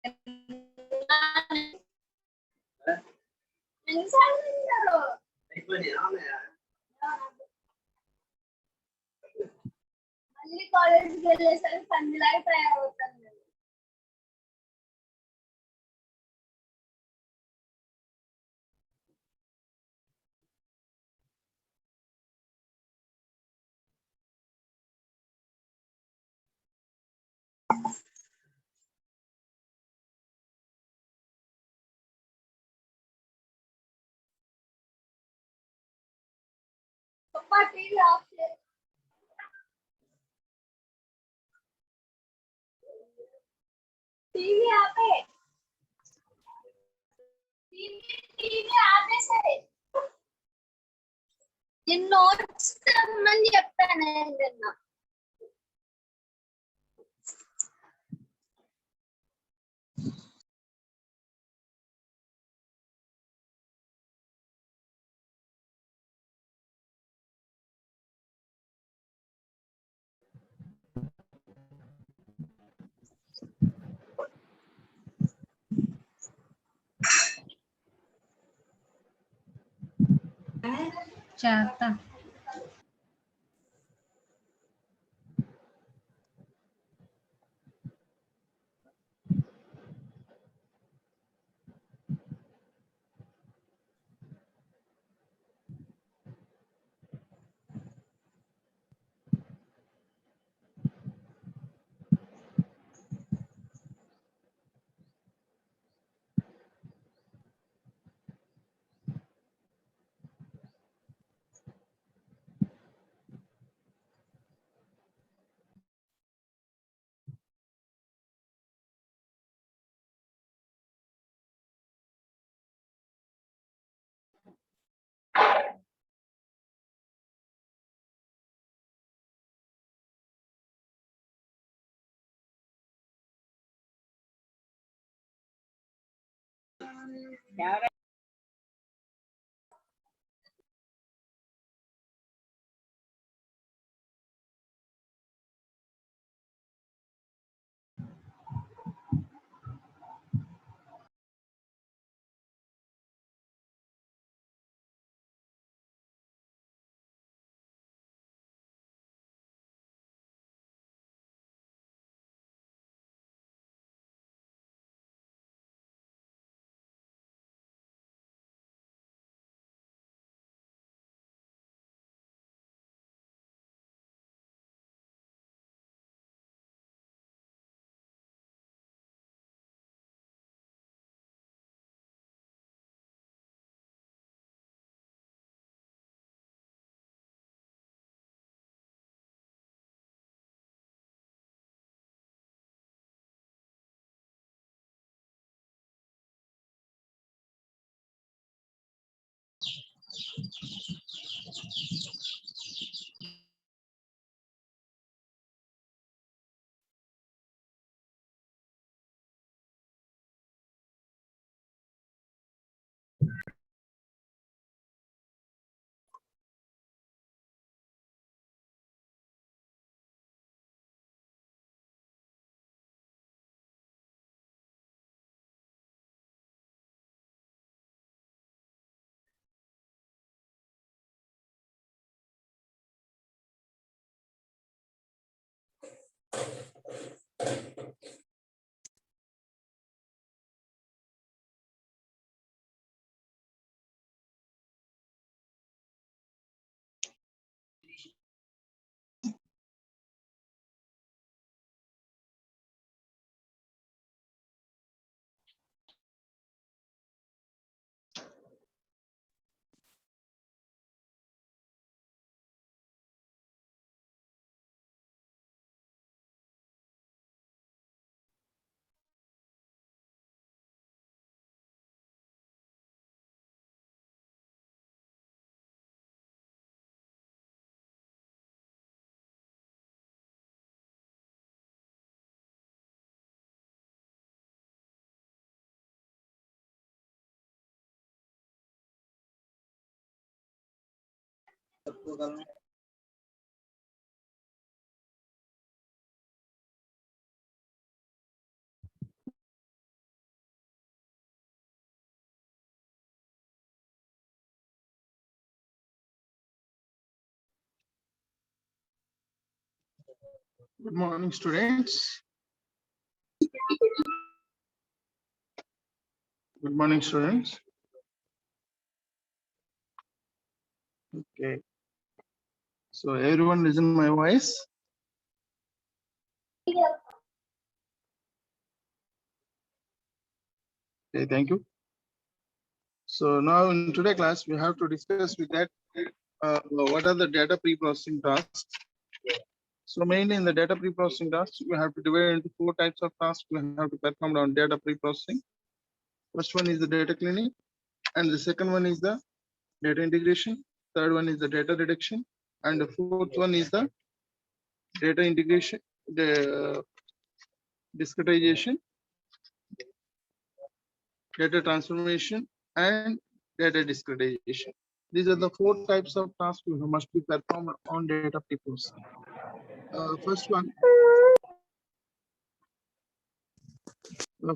మళ్ళీ కాలేజ్కి వెళ్ళేసరికి పందిలాగా తయారవుతాను. టీవీ ఆఫ్ చేసి టీవీ ఆపే టీవీ ఆపేసే నేను నోట్స్ తెమ్మని చెప్పాను నిన్న. చేస్తా. Good morning, students. Good morning, students. Okay. So everyone listen my voice. Okay, thank you. So now in today's class, we have to discuss with that what are the data pre-processing tasks. So mainly in the data pre-processing tasks, we have to divide into 4 types of tasks we have to perform on data pre-processing. First one is the data cleaning, and the second one is the data integration. Third one is the data reduction, and the fourth one is the data integration, the discretization, data transformation, and data discretization. These are the 4 types of tasks you must be performed on data pre-processing. First one,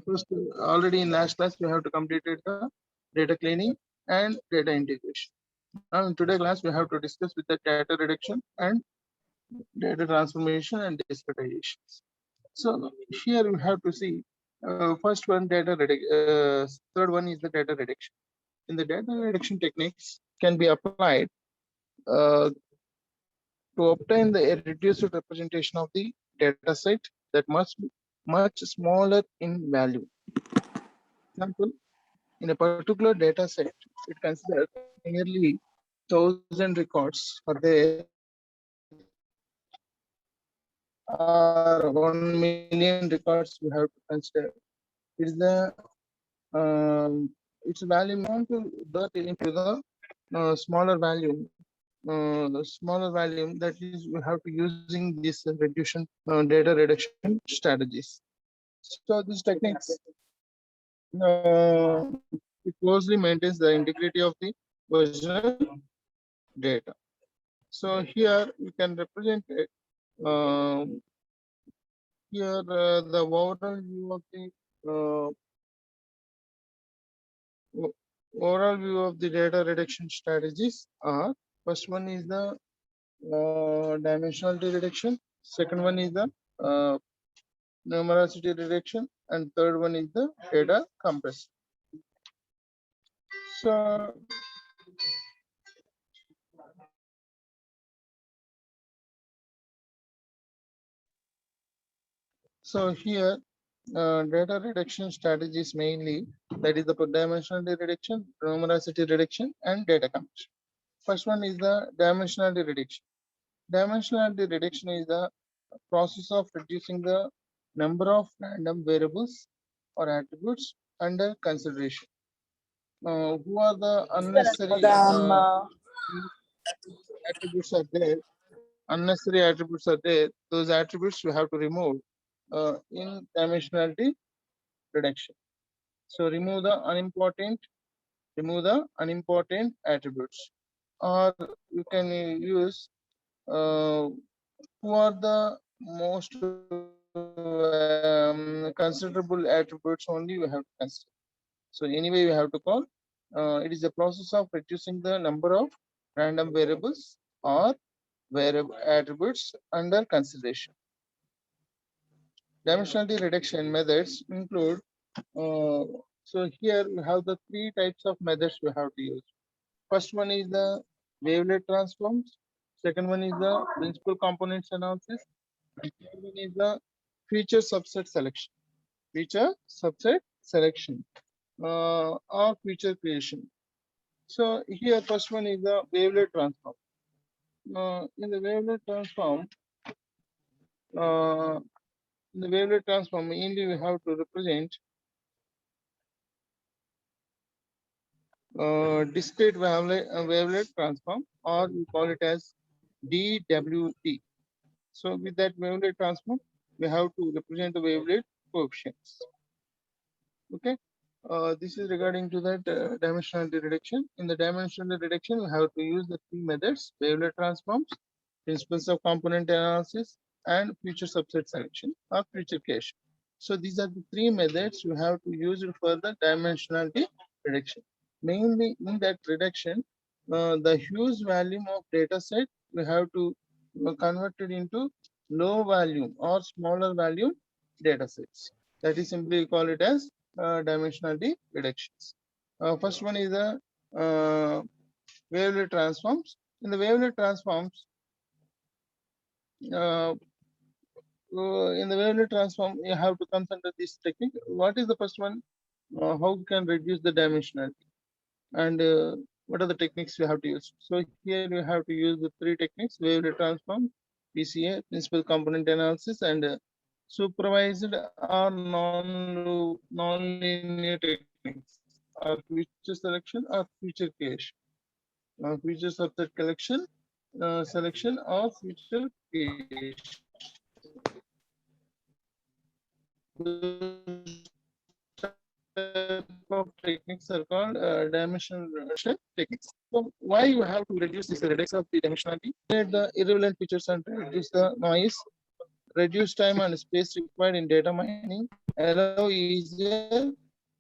first already in last class we have to completed the data cleaning and data integration. Now in today's class we have to discuss with the data reduction and data transformation and discretization. So here we have to see first one third one is the data reduction. In the data reduction techniques can be applied uh, to obtain the reduced representation of the data set that must be much smaller in value. Example, in a particular data set, it considers nearly 1,000 records are there, or 1,000,000 records we have to consider. It is the its value amount to that into the smaller volume, smaller volume, that is we have to using this reduction data reduction strategies. So these techniques it closely maintains the integrity of the original data. So here we can represent it. Here the overall view of the overall view of the data reduction strategies are: first one is the dimensionality reduction, second one is the uh, numerosity reduction, and third one is the data compression. So here data reduction strategies mainly, that is the dimensionality reduction, numerosity reduction, and data compression. First one is the dimensionality reduction. Dimensionality reduction is the process of reducing the number of random variables or attributes under consideration. Who are the unnecessary attributes are there? Unnecessary attributes are there. Those attributes you have to remove in dimensionality reduction. So remove the unimportant attributes, or you can use who are the most considerable attributes only we have to consider. So anyway we have to call it is a process of reducing the number of random variables or variable attributes under consideration. Dimensionality reduction methods include so here we have the 3 types of methods we have to use. First one is the wavelet transforms, second one is the principal components analysis, and third one is the feature subset selection. Feature subset selection or feature creation. So here first one is the wavelet transform. In the wavelet transform, uh, mainly we have to represent discrete wavelet transform, or we call it as dwd. So with that wavelet transform, we have to represent the wavelet coefficients. Okay. This is regarding to that dimensionality reduction. In the dimensionality reduction, we have to use the 3 methods: wavelet transforms, principles of component analysis, and feature subset selection or feature cache. So these are the 3 methods you have to use it for the dimensionality reduction. Mainly in that reduction, the huge volume of data set we have to convert it into low volume or smaller volume data sets. That is simply we call it as dimensionality reductions. First one is the wavelet transforms. In the wavelet transforms, uh, in the wavelet transform, you have to consider this technique. What is the first one? How we can reduce the dimensionality, and what are the techniques you have to use? So here you have to use the three techniques: wavelet transform, PCA, principal component analysis, and supervised or non-linear techniques, or feature selection or feature creation, feature subset collection, selection or feature creation. Those type of techniques are called dimensional reduction techniques. So why you have to reduce this reduction of the dimensionality? The irrelevant features and reduce the noise, reduce time and space required in data mining, allow easier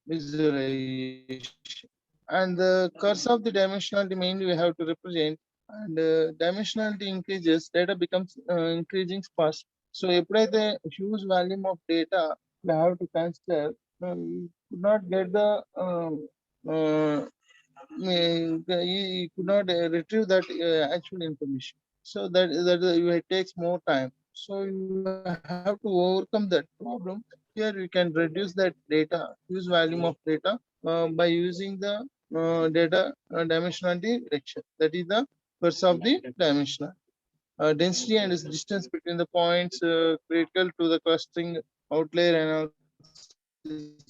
visualization. And the curse of the dimensionality mainly we have to represent, and dimensionality increases, data becomes increasing fast. So ఎప్పుడైతే huge volume of data we have to consider, you could not get the uh, you could not retrieve that actual information. So it takes more time. So you have to overcome that problem. Here we can reduce that data, huge volume of data, by using the data dimensionality reduction. That is the first of the dimensional. Density and distance between the points critical to the clustering outlier analysis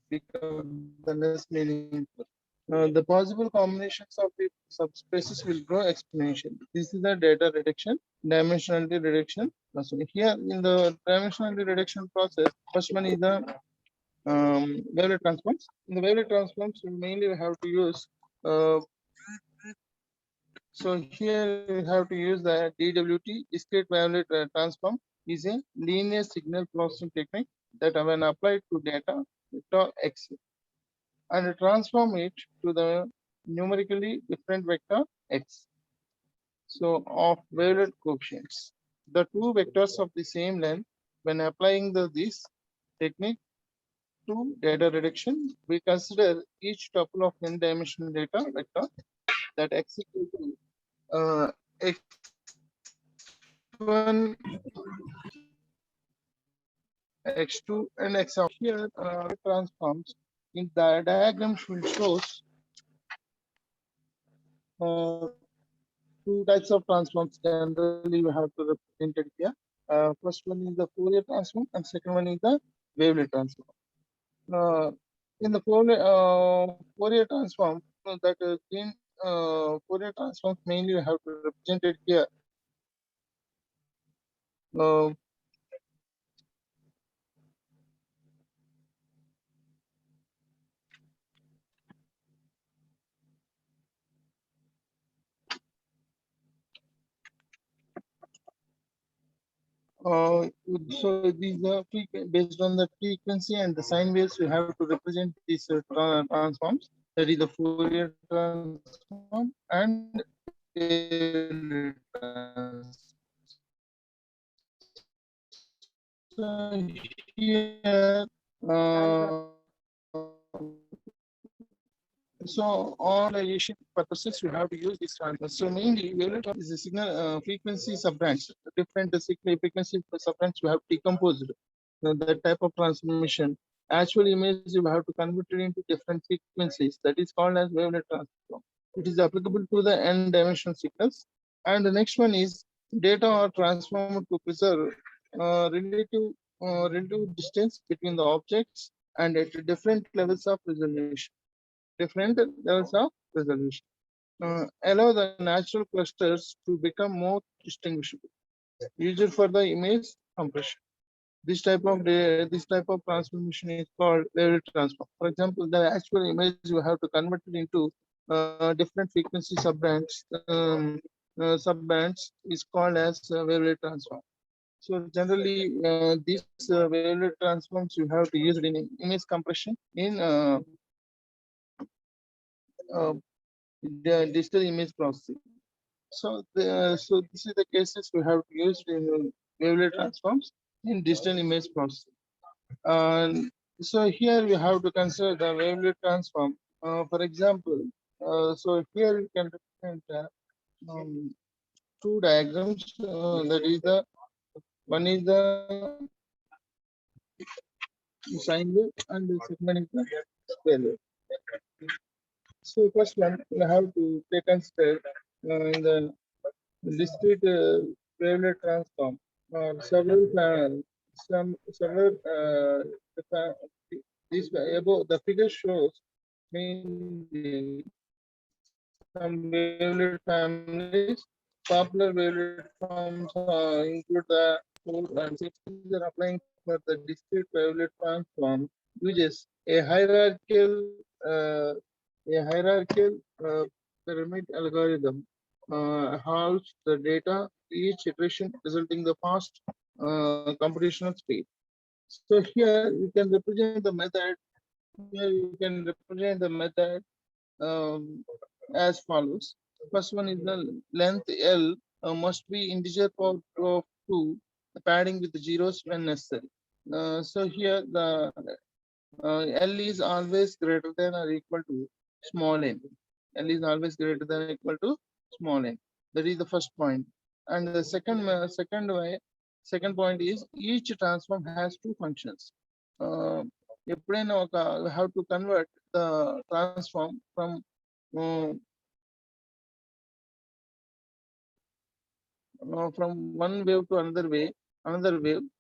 become the less meaningful. The possible combinations of the subspaces will grow exponentially. This is the data reduction, dimensionality reduction. So here in the dimensionality reduction process, first one is the wavelet transforms. In the wavelet transforms, we mainly have to use. Uh, so here we have to use the DWT, discrete wavelet transform, is a linear signal processing technique that when applied to data vector X and transform it to the numerically different vector X. So of wavelet coefficients. The two vectors of the same length, when applying this technique to data reduction, we consider each tuple of n-dimensional data vector that x equal to x1, x2, and x out. Here, transforms in the diagram should shows two types of transforms. Generally, we have to represent it here. First one is the Fourier transform, and second one is the wavelet transform. In the Fourier transform, that in Fourier transforms mainly we have to represent it here. Uh, so these are based on the frequency and the sine waves, we have to represent these transforms. That is the Fourier transform and so here, so all variation purposes you have to use this transfer. So mainly wavelet is a signal frequency subbranch. Different signal frequency subbranch you have decomposed. That type of transformation. Actual image you have to convert it into different frequencies. That is called as wavelet transform. It is applicable to the n-dimensional signals. And the next one is data are transformed to preserve relative distance between the objects and at different levels of resolution. Different levels of resolution. Allow the natural clusters to become more distinguishable. Used for the image compression. This type of transformation is called wavelet transform. For example, the actual image you have to convert it into different frequency subbands is called as wavelet transform. So generally, these wavelet transforms you have to use it in image compression in uh, the digital image processing. So this is the cases we have used in wavelet transforms in digital image processing. And so here we have to consider the wavelet transform. For example, so here we can represent two diagrams. That is the one is the sine wave and the second is the square wave. So first one we have to take consider in the discrete wavelet transform. Several several these above the figure shows mainly some wavelet families. Popular wavelet forms include the four and six are applying for the discrete wavelet transform uses a hierarchical pyramid algorithm halves the data each iteration resulting the fast computational speed. So here you can represent the method. Here you can represent the method um, as follows. First one is the length L must be integer power of 2, padding with zeros when necessary. So here the L is always greater than or equal to small n. L is always greater than or equal to small n. That is the first point. And the second point is each transform has two functions. ఎప్పుడైనా ఒక have to convert the transform from one wave to another wave.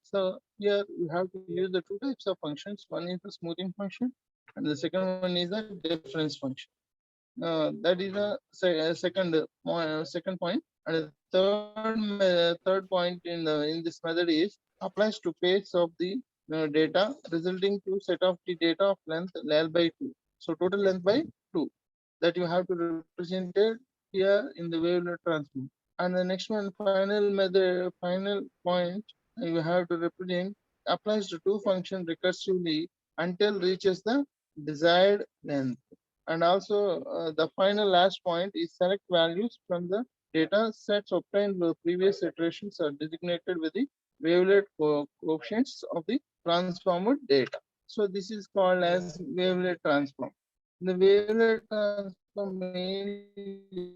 So here we have to use the two types of functions. One is the smoothing function and the second one is the difference function. That is the second point. And the third point in this method is applies to pairs of the data resulting to set of the data of length L by 2. So total length by 2 that you have to represent it here in the wavelet transform. And the next one, final point, you have to represent applies to two functions recursively until reaches the desired length. And also the final last point is select values from the data sets obtained with previous iterations are designated with the wavelet coefficients of the transformed data. So this is called as wavelet transform. The wavelet transform mainly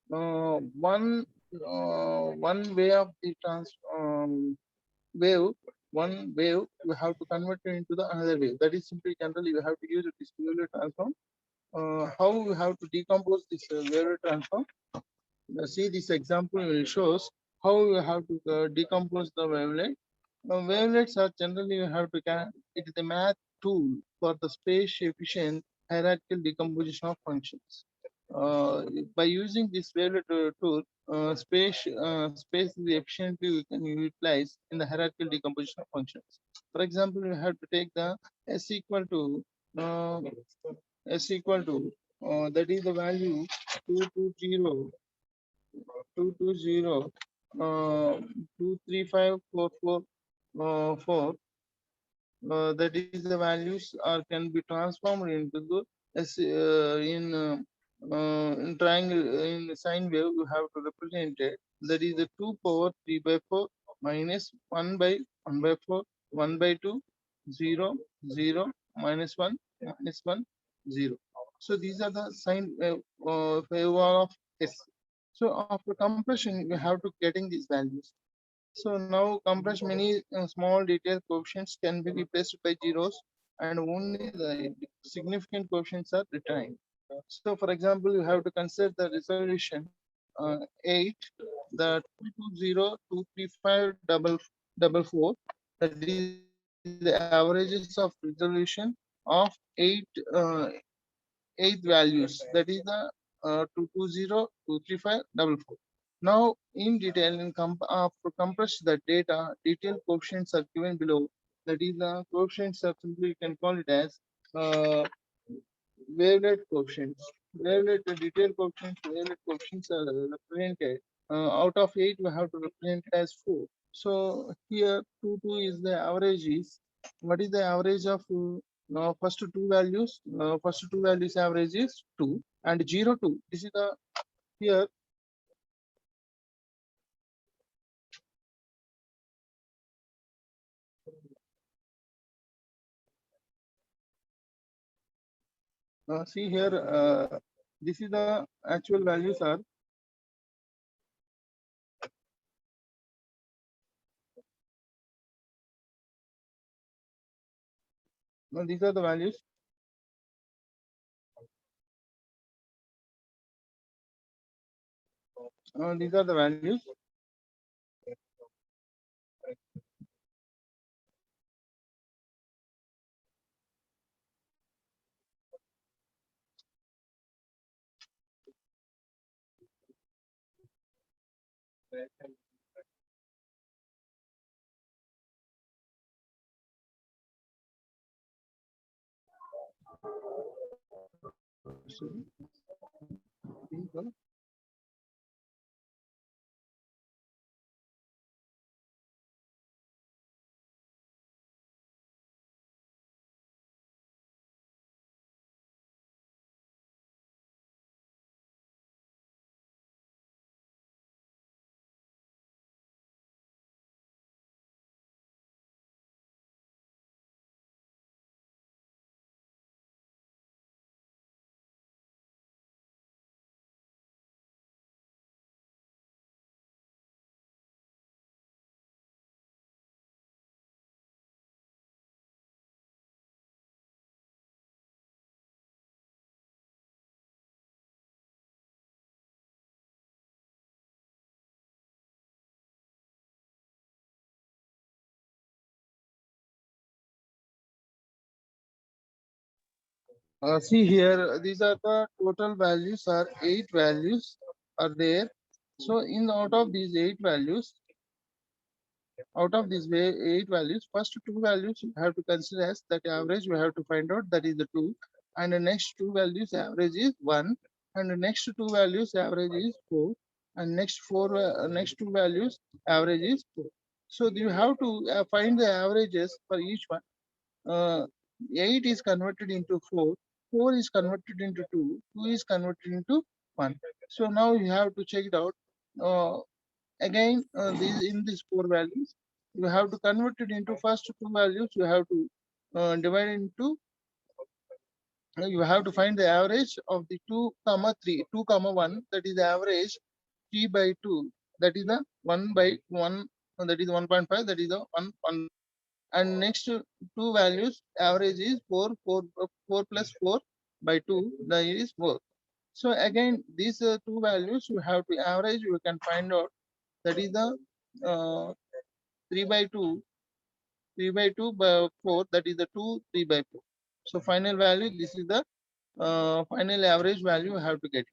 one way of the wave, one wave you have to convert it into the another wave. That is simply generally you have to use this wavelet transform. How you have to decompose this wavelet transform? See this example will shows how you have to decompose the wavelet. Wavelets are generally you have to it is a math tool for the space efficient hierarchical decomposition of functions. By using this wavelet tool, space is efficiently we can utilize in the hierarchical decomposition of functions. For example, we have to take the s equal to uh, that is the value 220 220 23544 that is the values are can be transformed into the in triangle in sine wave you have to represent it. That is the 2 power 3 by 4 minus 1 by 1 by 4 1 by 2 0 0 minus 1 minus 1 0. So these are the sine wave of s. So after compression we have to getting these values. So now compress many small detailed coefficients can be replaced by zeros and only the significant coefficients are retained. So for example, you have to consider the resolution 8, the 220 that is the averages of resolution of 8 values, that is the 220 Now, in detail, after compress the data, detailed coefficients are given below. That is the coefficients are simply you can call it as wavelet coefficients. Wavelet coefficients are represented. Out of 8, we have to represent it as 4. So here 2 is the average is. What is the average of first two values? First two values average is 2 and 0 2. This is the here See here, this is the actual values are. No, these are the values. These are the values. See here, these are the total values are 8 values are there. So in out of these 8 values, eight values, first two values you have to consider as that average we have to find out, that is the 2, and the next two values average is 1, and the next two values average is 4, and next two values average is 4. So you have to find the averages for each one. uh, 8 is converted into 4, 4 is converted into 2, 2 is converted into 1. So now you have to check it out. Again, these in these 4 values, you have to convert it into first two values. You have to divide into. You have to find the average of the 2 comma 3, 2 comma 1. That is the average 3 by 2. That is the 1 by 1. That is 1.5. That is the 1. And next two values average is 4, 4, 4 plus 4 by 2. That is 4. So again, these two values you have to average. You can find out, that is the 3 by 2, 3 by 2 by 4, that is the 2, 3 by 4. So final value, this is the final average value you have to get.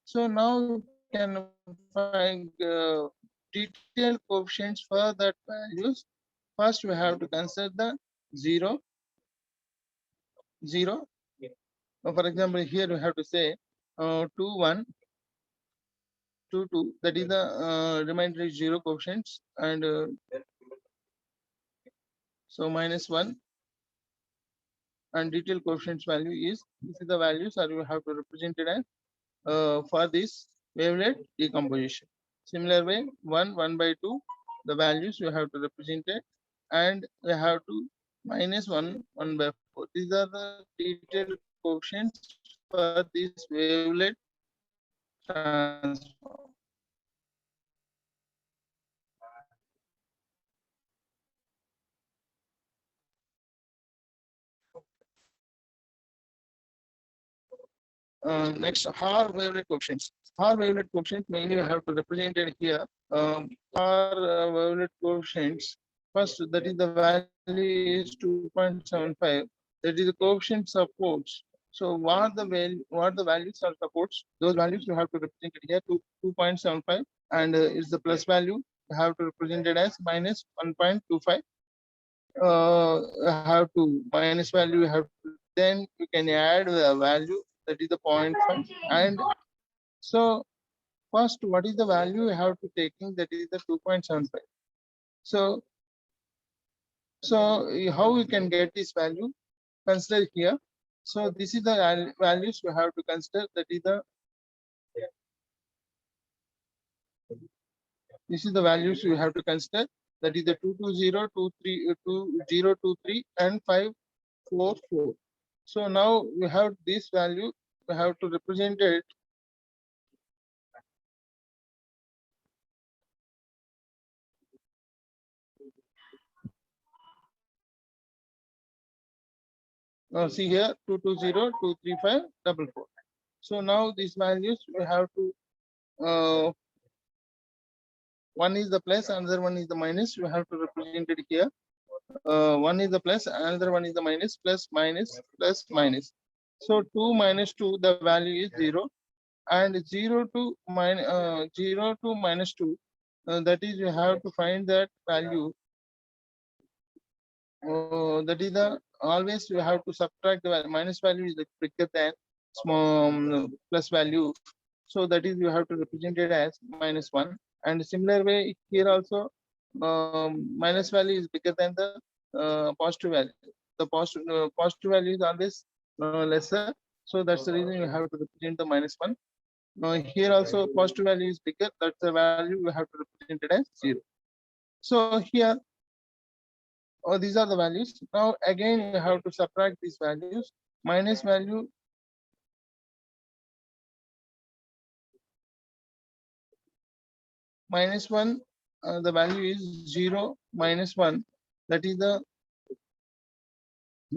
So now you can find detailed coefficients for that values. First we have to consider the 0, 0. For example, here we have to say 2, 1, 2, 2. That is the remainder is 0 coefficients, and so minus 1, and detailed coefficients value is, this is the values are you have to represent it as for this wavelet decomposition. Similar way, 1, 1 by 2, the values you have to represent it, and you have to minus 1, 1 by 4. These are the detailed coefficients for this wavelet transform. Next, Haar wavelet coefficients. Haar wavelet coefficients mainly you have to represent it here. Haar wavelet coefficients. First, that is the value is 2.75. That is the coefficient supports. So what the values are supports? Those values you have to represent it here to 2.75, and is the plus value you have to represent it as minus 1.25. Have to minus value, you have to, then you can add the value, that is the 0.5. And so first, what is the value you have to taking, that is the 2.75. So how we can get this value? Consider here. So this is the values we have to consider, that is the, this is the values you have to consider, that is the 220, 23, 2023 and 544. So now we have this value, we have to represent it. Now see here 220, 235, 44. So now these values we have to one is the plus, another one is the minus. We have to represent it here. One is the plus, another one is the minus, plus minus, plus minus. So 2 minus 2, the value is 0, and 0 to minus 2, that is you have to find that value. That is the always you have to subtract the value. Minus value is bigger than small plus value. So that is you have to represent it as -1. And similar way here also, minus value is bigger than the positive value. The positive value is always lesser. So that's the reason you have to represent the -1. Here also positive value is bigger. That's the value we have to represent it as 0. So here, these are the values. Now again you have to subtract these values. Minus value -1, the value is 0 minus 1. That is the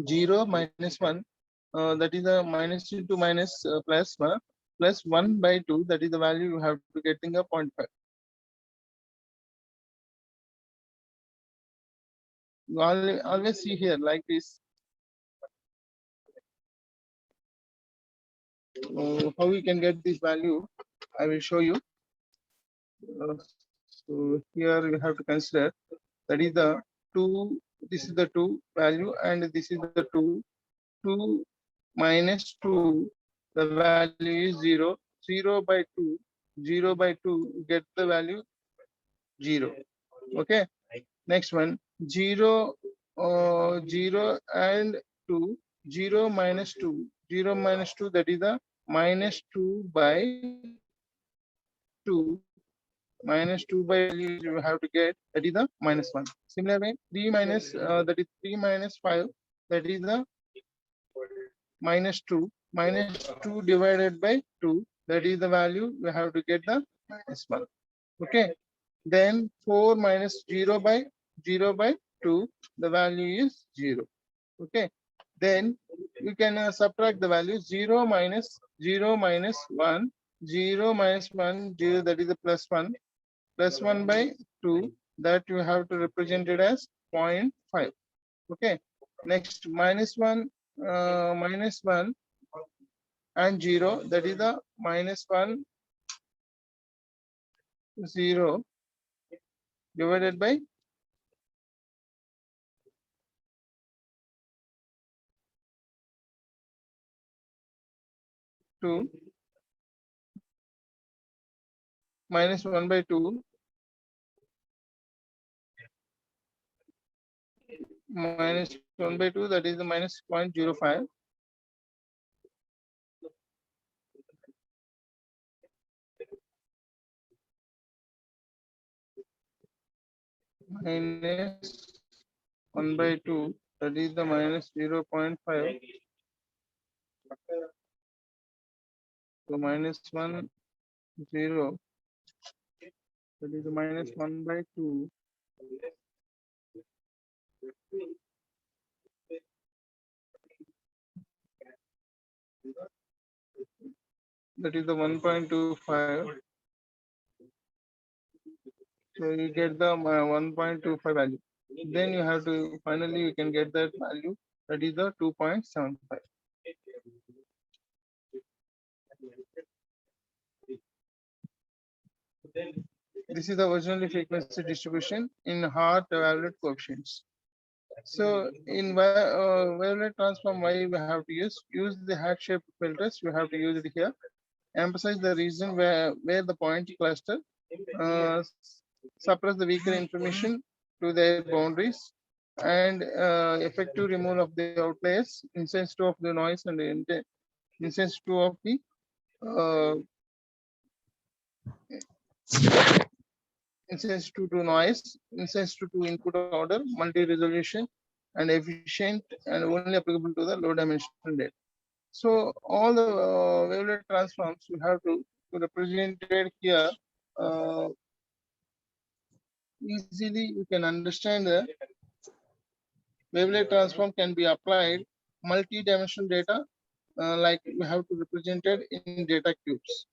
0 minus 1. That is the minus into minus plus 1 plus 1 by 2. That is the value you have to get in the 0.5. You always see here like this. How we can get this value, I will show you. So here you have to consider that is the 2, this is the 2 value, and this is the 2. 2 minus 2, the value is 0. 0 by 2, 0 by 2, get the value 0. Okay. Next one, 0, 0 and 2, 0 minus 2, 0 minus 2, that is the minus 2 by 2. Minus 2 by value you have to get, that is the -1. Similar way, 3 minus, that is 3 minus 5, that is the -2. -2 divided by 2, that is the value we have to get the -1. Okay. Then 4 minus 0 by 2, the value is 0. Okay. Then you can subtract the value 0 minus 1, 0 minus 1, 0, that is the +1, +1 by 2, that you have to represent it as 0.5. Okay. Next, -1, -1 and 0, that is the -1, 0 divided by 2, -1 by 2, -1 by 2, that is the minus 0.05. Minus 1 by 2, that is the minus 0.5. So -1, 0, that is the minus 1 by 2. That is the 1.25. So you get the 1.25 value. Then you have to, finally you can get that value, that is the 2.75. This is the original frequency distribution in Hart Wavelet coefficients. So in Wavelet transform, why we have to use the hat-shaped filters, we have to use it here. Emphasize the region where the point cluster, suppress the weaker information to their boundaries, and effective removal of the outliers, insensitive of the noise, and insensitive of the insensitive to noise, insensitive to input order, multi-resolution, and efficient and only applicable to the low dimensional data. So all the wavelet transforms you have to represented here. Uh, Easily you can understand the wavelet transform can be applied multi-dimensional data, like we have to represent it in data cubes.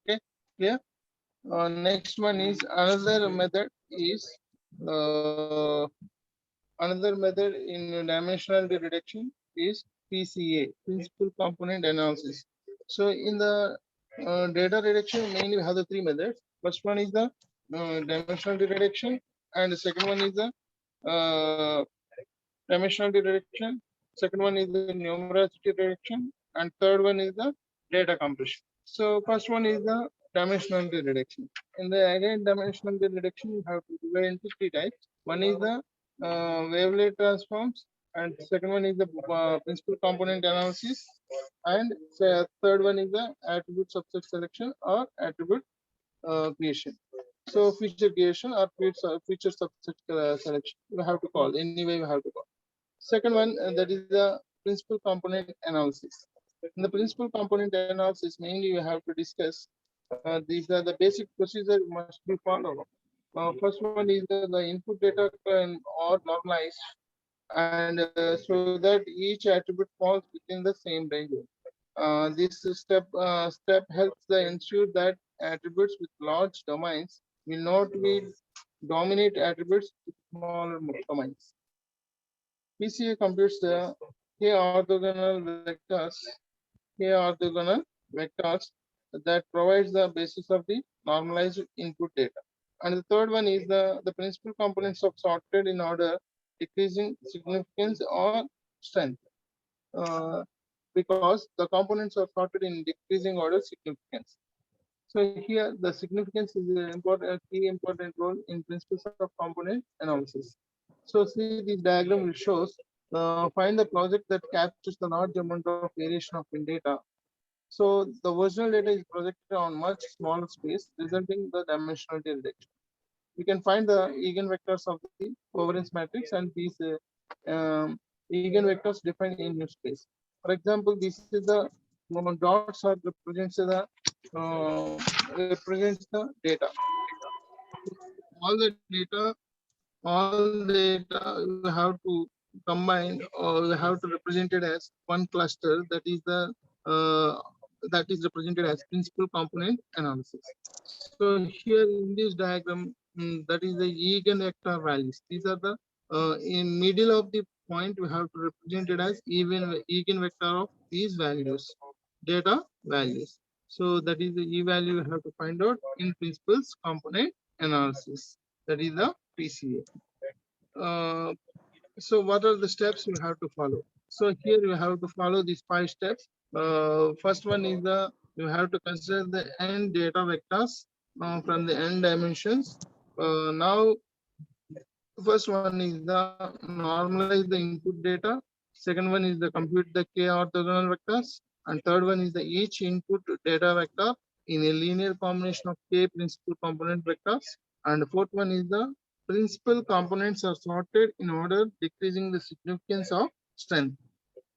Okay, clear? Next one is another method is uh, another method in dimensionality reduction is PCA, principal component analysis. So in the data reduction, mainly we have the three methods. First one is the dimensionality reduction, and the second one is the uh, dimensionality reduction. Second one is the numerosity reduction, and third one is the data compression. So first one is the dimensionality reduction. In the again dimensionality reduction, you have to divide into three types. One is the wavelet transforms, and second one is the principal component analysis, and third one is the attribute subset selection or attribute creation. So feature creation or feature subset selection, you have to call anyway. You have to call. Second one, that is the principal component analysis. In the principal component analysis, mainly you have to discuss. These are the basic procedure must be followed. First one is the input data or normalized, and so that each attribute falls within the same range. This step helps the ensure that attributes with large domains will not be dominate attributes with smaller domains. PCA computes the k orthogonal vectors that provides the basis of the normalized input data. And the third one is the principal components of sorted in order decreasing significance or strength. Uh, because the components are sorted in decreasing order significance. So here the significance is an important key important role in principles of component analysis. So see this diagram which shows find the project that captures the large amount of variation of in data. So the original data is projected on much smaller space, resulting in the dimensionality reduction. We can find the eigenvectors of the covariance matrix, and these eigenvectors defined in new space. For example, this is the dots are represents the data. All the data, all data you have to combine, or you have to represent it as one cluster. That is represented as principal component analysis. So here in this diagram, that is the eigenvector values. These are the in middle of the point we have to represent it as eigenvector of these values, data values. So that is the e value you have to find out in principles component analysis. That is the PCA. So what are the steps you have to follow? So here you have to follow these 5 steps. First one is you have to consider the n data vectors from the n dimensions. Now first one is the normalize the input data. Second one is the compute the k orthogonal vectors, and third one is the each input data vector in a linear combination of k principal component vectors, and the fourth one is the principal components are sorted in order decreasing the significance of strength.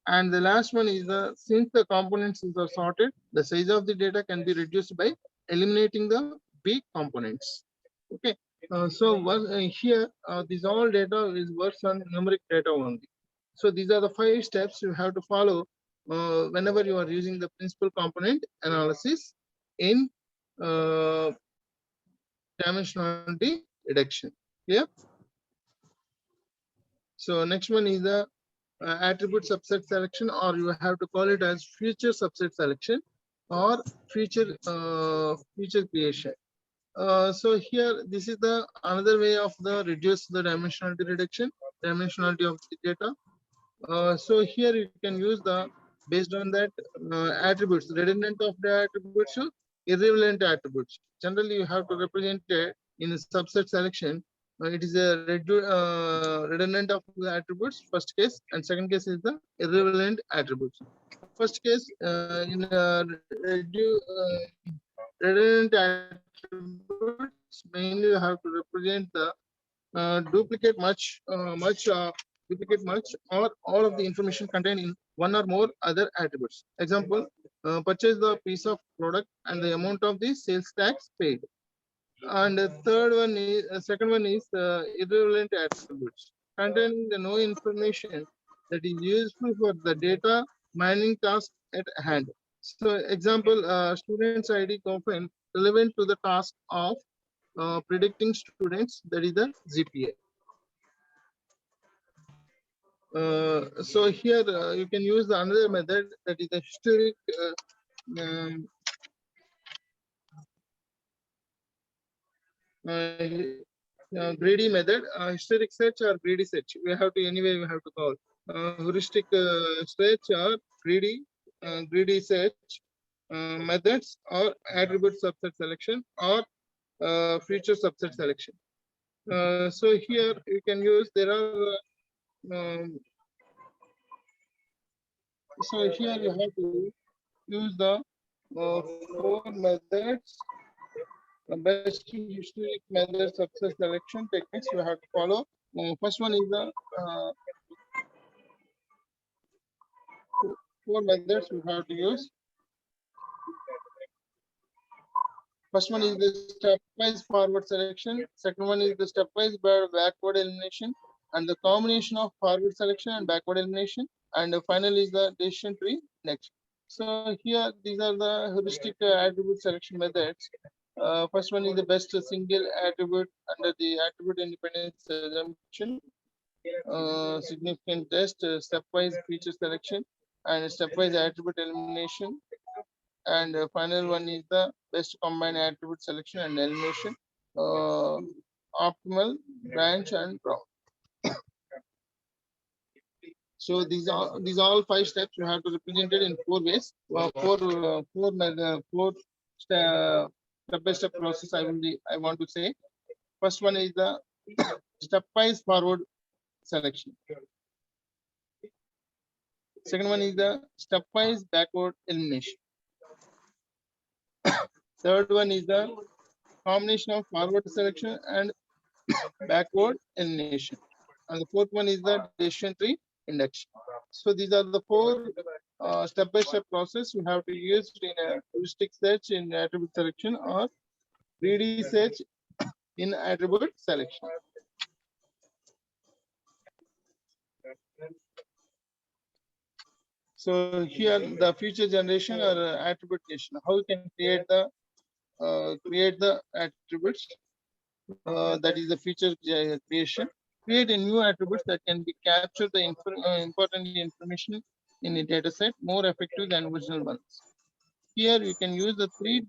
And the last one is since the components are sorted, the size of the data can be reduced by eliminating the big components. Okay. Here, this all data is works on numeric data only. So these are the 5 steps you have to follow whenever you are using the principal component analysis in dimensionality reduction. Yeah. So next one is the attribute subset selection, or you have to call it as feature subset selection or feature creation. So here, this is the another way of the reduce the dimensionality reduction, dimensionality of the data. So here you can use the based on that attributes, redundant of the attributes, irrelevant attributes. Generally, you have to represent it in a subset selection. It is a redundant of the attributes, first case, and second case is the irrelevant attributes. First case, in redundant attributes, mainly you have to represent the duplicate much duplicate merge, or all of the information contained in one or more other attributes. Example, purchase the piece of product and the amount of the sales tax paid. And the second one is irrelevant attributes containing the no information that is useful for the data mining task at hand. So example, students ID often relevant to the task of predicting students, that is the GPA. So here you can use the another method, that is the historic greedy method, historic search or greedy search. We have to anyway we have to call heuristic search or greedy search methods, or attribute subset selection, or feature subset selection. So here you can use, there are so here you have to use the 4 methods, the best historic method subset selection techniques you have to follow. First one is the 4 methods you have to use. First one is the stepwise forward selection. Second one is the stepwise backward elimination, and the combination of forward selection and backward elimination. And the final is the decision tree next. So here these are the heuristic attribute selection methods. First one is the best single attribute under the attribute independence assumption, significant test, stepwise feature selection, and stepwise attribute elimination. And final one is the best combined attribute selection and elimination, optimal branch and route. So these all 5 steps you have to represent it in 4 ways. Four step-by-step process I want to say. First one is the stepwise forward selection. Second one is the stepwise backward elimination. Third one is the combination of forward selection and backward elimination. And the fourth one is the decision tree induction. So these are the 4 step-by-step process you have to use in a heuristic search in attribute selection, or greedy search in attribute selection. So here the feature generation or attribute creation, how you can create the attributes, that is the feature creation. Create a new attributes that can be capture the important information in a data set more effective than original ones. Here you can use the 3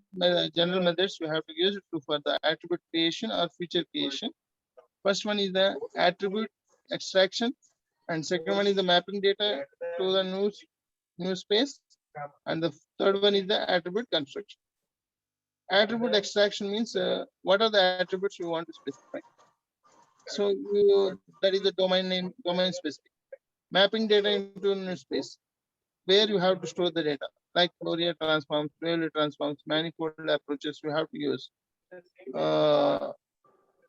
general methods you have to use for the attribute creation or feature creation. First one is the attribute extraction, and second one is the mapping data to the new space, and the third one is the attribute construction. Attribute extraction means what are the attributes you want to specify. So that is the domain name, domain specific. Mapping data into a new space where you have to store the data, like Fourier transforms, Wavelet transforms, manifold approaches you have to use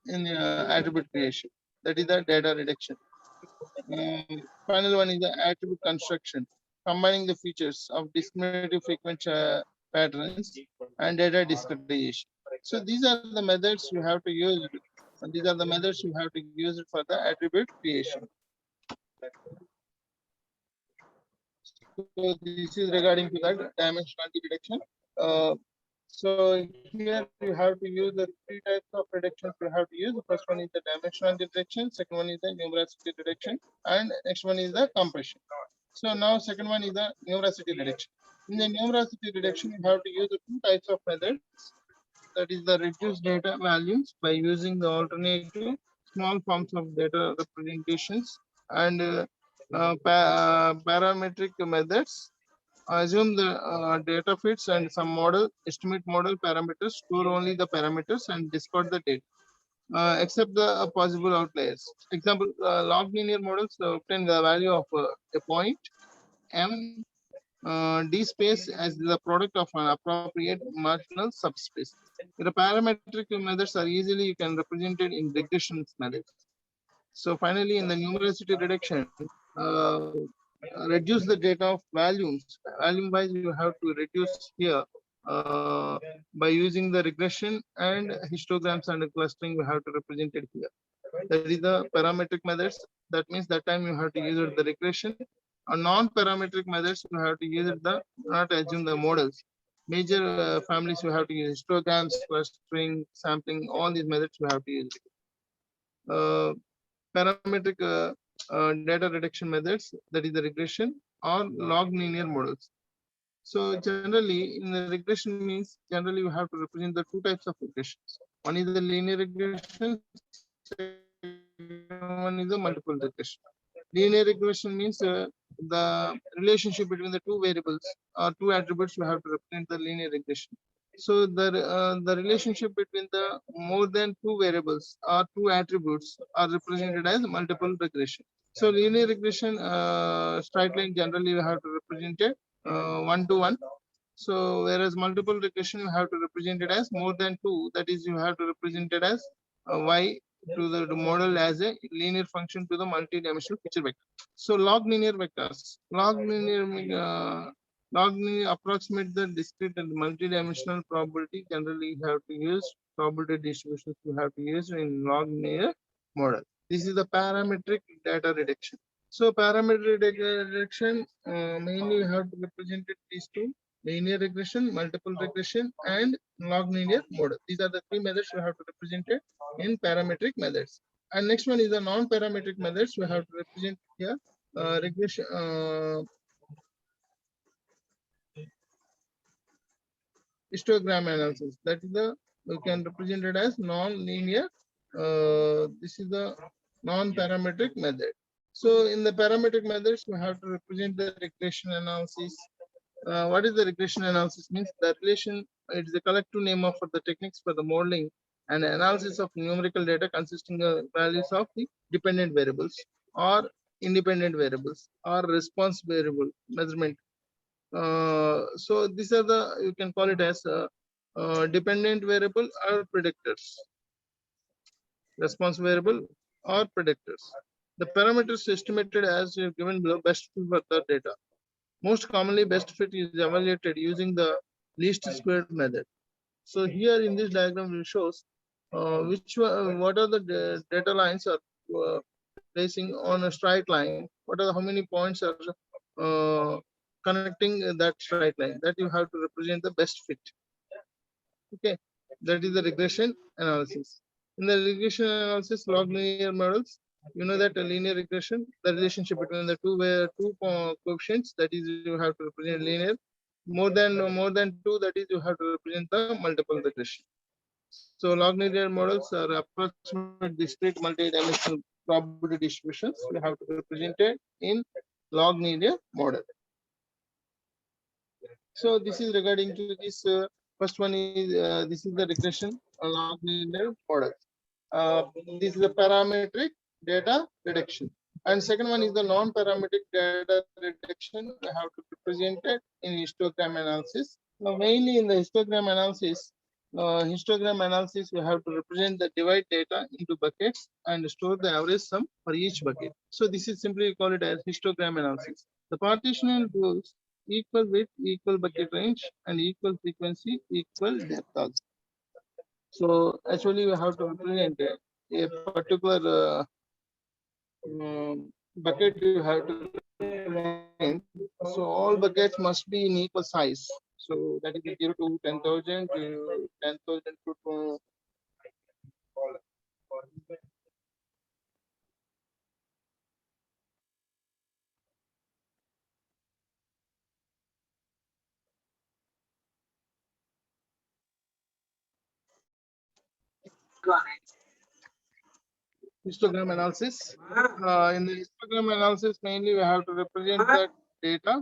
in attribute creation. That is the data reduction. Final one is the attribute construction, combining the features of discriminative frequency patterns and data discretization. So these are the methods you have to use, and these are the methods you have to use it for the attribute creation. So this is regarding to that dimensionality reduction. So here you have to use the 3 types of reductions you have to use. The first one is the dimensionality reduction, second one is the numerosity reduction, and next one is the compression. So now second one is the numerosity reduction. In the numerosity reduction, you have to use the 2 types of methods. That is the reduce data values by using the alternative small forms of data representations, and parametric methods. Assume the data fits and some model, estimate model parameters, store only the parameters and discard the data, except the possible outliers. Example, log linear models obtain the value of a point M D space as the product of an appropriate marginal subspace. The parametric methods are easily you can represent it in regression methods. So finally, in the numerosity reduction, reduce the data of volumes. Volume wise, you have to reduce here by using the regression and histograms and clustering. We have to represent it here. That is the parametric methods. That means that time you have to use the regression. On non-parametric methods, you have to use the not assume the models. Major families you have to use histograms, clustering, sampling. All these methods you have to use. Parametric data reduction methods, that is the regression or log linear models. So generally in the regression means generally you have to represent the two types of regressions. One is the linear regression, second one is the multiple regression. Linear regression means the relationship between the two variables or two attributes you have to represent the linear regression. So the relationship between the more than two variables or two attributes are represented as multiple regression. So linear regression straight line generally you have to represent it one to one. So whereas multiple regression you have to represent it as more than two. That is you have to represent it as y to the model as a linear function to the multi-dimensional feature vector. So log linear vectors. Log linear approximate the discrete and multi-dimensional probability. Generally, you have to use probability distributions. You have to use in log linear model. This is the parametric data reduction. So parametric data reduction mainly you have to represent it these two: linear regression, multiple regression, and log linear model. These are the three methods you have to represent it in parametric methods. And next one is the non-parametric methods. We have to represent here regression. Histogram analysis. That is the we can represent it as non-linear. This is the non-parametric method. So in the parametric methods, we have to represent the regression analysis. What is the regression analysis? Means the relation. It is a collective name of for the techniques for the modeling and analysis of numerical data consisting of values of the dependent variables or independent variables or response variable measurement. So these are the you can call it as dependent variable or predictors, response variable or predictors. The parameters estimated as given below best fit for the data. Most commonly, best fit is evaluated using the least squared method. So here in this diagram, it shows what are the data lines are placing on a straight line. What are how many points are connecting that straight line? That you have to represent the best fit. Okay, that is the regression analysis. In the regression analysis, log linear models, you know that a linear regression, the relationship between the two coefficients, that is you have to represent linear. More than two, that is you have to represent the multiple regression. So log linear models are approximate discrete multi-dimensional probability distributions. We have to represent it in log linear model. So this is regarding to this first one is this is the regression log linear model. This is the parametric data reduction. And second one is the non-parametric data reduction. We have to represent it in histogram analysis. Now, mainly in the histogram analysis, we have to represent the divide data into buckets and store the average sum for each bucket. So this is simply called it as histogram analysis. The partition rules equal width, equal bucket range, and equal frequency, equal depth also. So actually, we have to represent a particular bucket you have to represent. So all buckets must be in equal size. So that is 0 to 10,000 to 10,000 to histogram analysis. In the histogram analysis, mainly we have to represent the data.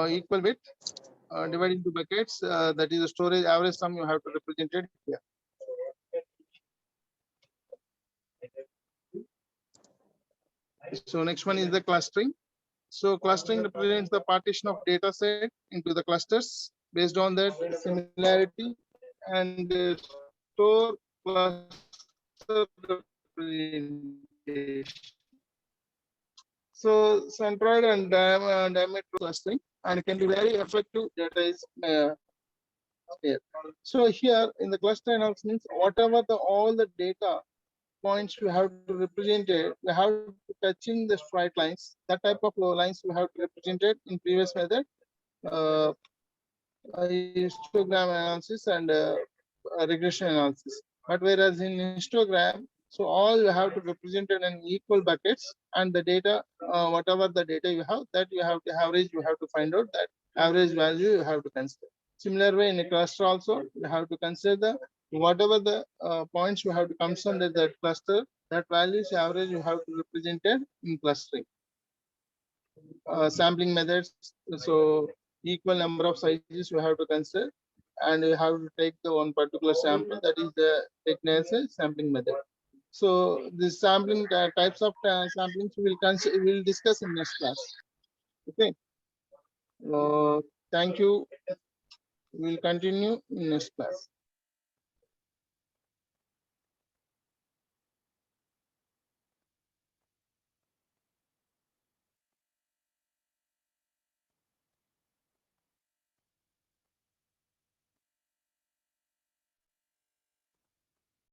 Equal width divided into buckets. That is the storage average sum you have to represent it here. So next one is the clustering. So clustering represents the partition of data set into the clusters based on that similarity and store cluster representation. So centroid and diameter clustering, and it can be very effective data is here. So here in the cluster analysis means whatever the all the data points we have to represent it, we have to touching the straight lines. That type of lines we have to represent it in previous method, uh, histogram analysis and regression analysis. But whereas in histogram, so all you have to represent it in equal buckets, and the data, whatever the data you have, that you have to average, you have to find out that average value you have to consider. Similar way in a cluster also, you have to consider the whatever the points you have to consider that cluster, that values average you have to represent it in clustering. Sampling methods, so equal number of sizes you have to consider, and you have to take the one particular sample, that is the taken as a sampling method. So the sampling types of samplings will discuss in next class. Okay. Thank you. We will continue in next class.